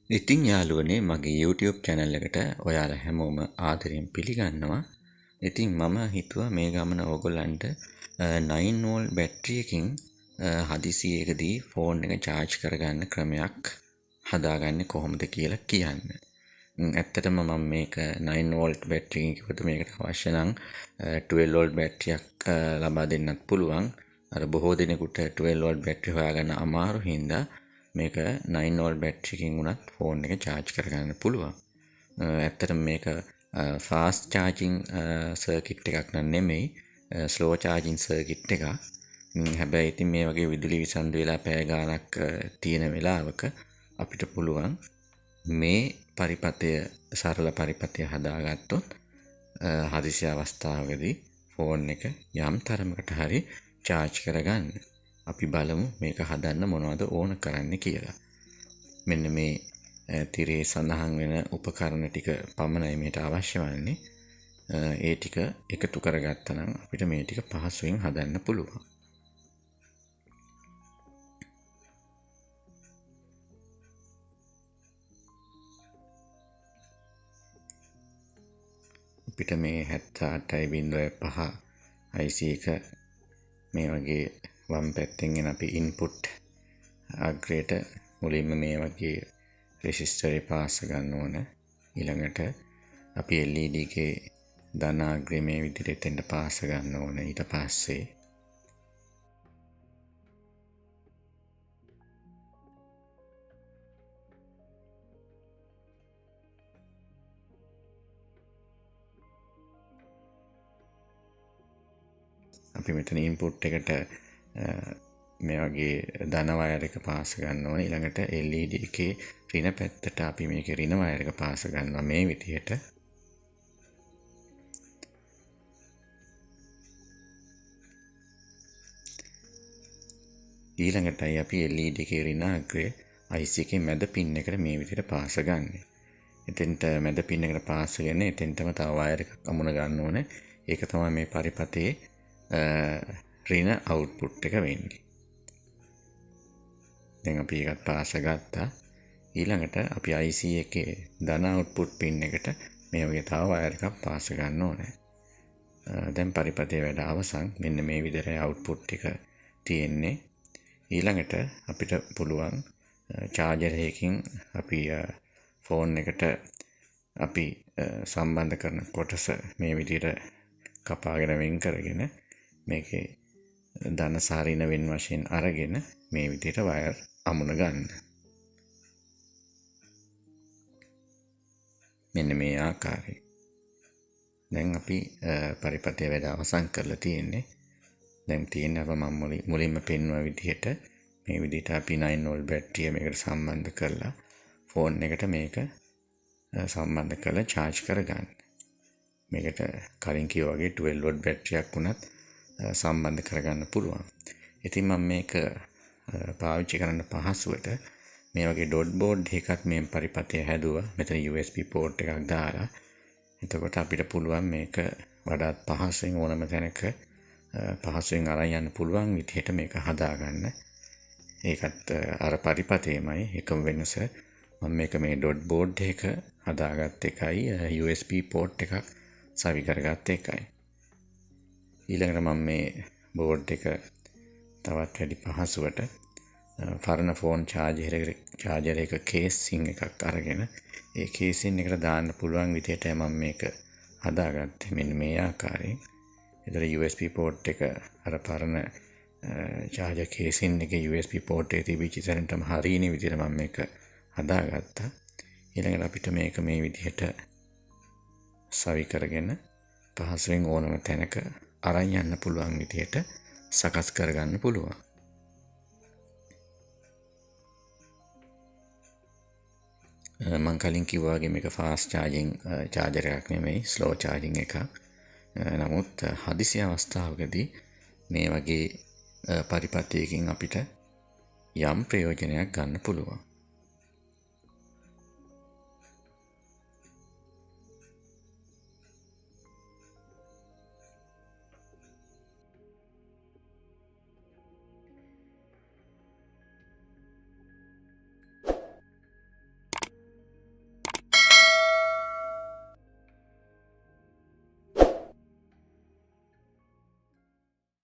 ඉතින් යාළුවනේ මගේ YouTube channel එකට ඔයාලා හැමෝම ආදරයෙන් පිළිගන්නවා. ඉතින් මම හිතුවා මේ ගමන ඕගොල්ලන්ට 9 volt බැටරි එකකින් හදිසියකදී ෆෝන් එක charge කරගන්න ක්‍රමයක් හදාගන්නේ කොහොමද කියලා කියන්න. ඇත්තටම මම මේක 9 volt බැටරි එකකින් කිව්වොත් මේකට අවශ්‍ය නම් 12 volt බැටරියක් ලබා දෙන්නත් පුළුවන්. අර බොහෝ දෙනෙකුට 12 volt බැටරි හොයාගන්න අමාරු හින්දා මේක 9 volt බැටරි එකකින් උනත් ෆෝන් එක charge කරගන්න පුළුවන්. ඇත්තටම මේක fast charging circuit එකක් නෙමෙයි, slow charging circuit එකක්. හැබැයි ඉතින් මේ වගේ විදුලි විසන්ධි වෙලා පැය ගාණක් තියෙන වෙලාවක අපිට පුළුවන් මේ පරිපථය සරල පරිපථය හදාගත්තොත් හදිසි අවස්ථාවකදී ෆෝන් එක යම් තරමකට හරි charge කරගන්න. අපි බලමු මේක හදන්න මොනවද ඕන කරන්න කියලා. මෙන්න මේ තිරේ සඳහන් වෙන උපකරණ ටික පමණයි මේට අවශ්‍ය වන්නේ. ඒ ටික එකතු කරගත්තා නම් අපිට මේ ටික පහසුවෙන් හදන්න පුළුවන්. අපිට මේ 78.5 IC එක මේ වගේ වම් පැත්තෙන් එන අපි ඉන්පුට් අග්‍රයට මුලින්ම මේ වගේ රෙසිස්ටර් එක පාස් ගන්න ඕන. ඊළඟට අපි LED එකේ ධන අග්‍රය මේ විදිහට එතෙන්ට පාස් ගන්න ඕන. ඊට පස්සේ අපි මෙතන ඉන්පුට් එකට මේ වගේ ධන වයර් එක පාස් ගන්න ඕනේ. ඊළඟට LED එකේ ඍණ පැත්තට අපි මේකේ ඍණ වයර් එක පාස් ගන්නවා මේ විදිහට. ඊළඟටයි අපි LED එකේ ඍණ අග්‍රය IC එකේ මැද පින් එකට මේ විදිහට පාස් ගන්නෙ. එතෙන්ට මැද පින් එකට පාස් කරගෙන එතෙන්ටම තව වයර් එකක් අමුණ ගන්න ඕනේ. ඒක තමයි මේ පරිපථයේ ඍණ අවුට්පුට් එක වෙන්නේ. දැන් අපි එකත් පාස ගත්තා. ඊළඟට අපි IC එකේ ධන අවුට්පුට් පින් එකට මේ වගේ තව වයර් එකක් පාස ගන්න ඕනේ. දැන් පරිපථයේ වැඩ අවසන්. මෙන්න මේ විදිහට අවුට්පුට් එක තියෙන්නේ. ඊළඟට අපිට පුළුවන් charger එකකින් අපි ෆෝන් එකට අපි සම්බන්ධ කරන කොටස මේ විදිහට කපාගෙන වෙන් කරගෙන මේකේ ධන සහ ඍණ වෙන වශයෙන් අරගෙන මේ විදිහට වයර් අමුණ ගන්න. මෙන්න මේ ආකාරයෙන්. දැන් අපි පරිපථයේ වැඩ අවසන් කරලා තියෙන්නේ. දැන් තියෙන්නේ අප මම මුලින්ම පෙන්වුව විදිහට මේ විදිහට අපි 9 volt බැටරිය මේකට සම්බන්ධ කරලා ෆෝන් එකට මේක සම්බන්ධ කරලා charge කරගන්න. මේකට කලින් කිව්වා වගේ 12 volt බැටරියක් වුණත් සම්බන්ධ කරගන්න පුළුවන්. ඉතින් මම මේක පාවිච්චි කරන්න පහසුවට මේ වගේ ඩොට් බෝඩ් එකක් මේ පරිපථය හැදුවා. මෙතන USB port එකක් දාලා. එතකොට අපිට පුළුවන් මේක වඩාත් පහසුවෙන් ඕනම තැනක පහසුවෙන් අරන් යන්න පුළුවන් විදිහට මේක හදාගන්න. ඒකත් අර පරිපථයමයි එකම වෙනස. මම මේක මේ ඩොට් බෝඩ් එක හදාගත්ත එකයි USB port එකක් සවි කරගත්ත එකයි. ඊළඟට මම මේ බෝඩ් එක තවත් වැඩි පහසුවට පරණ ෆෝන් චාර්ජර් එක කේසින් එකක් අරගෙන ඒ කේසින් එකට දාන්න පුළුවන් විදිහට මම මේක හදාගත්තේ මෙන්න මේ ආකාරයෙන්. ඒතර USB port එක අර පරණ චාර්ජර් කේසින් එකේ USB port එකේ තිබිච්ච තැනටම හරියන විදිහට මම මේක හදාගත්තා. ඊළඟට අපිට මේක මේ විදිහට සවි කරගෙන පහසුවෙන් ඕනම තැනක අරන් යන්න පුළුවන් විදිහට සකස් කරගන්න පුළුවන්. මම කලින් කිව්වා වගේ මේක fast charging charger එකක් නෙමෙයි, slow charging එකක්. නමුත් හදිසි අවස්ථාවකදී මේ වගේ පරිපථයකින් අපිට යම් ප්‍රයෝජනයක් ගන්න පුළුවන්.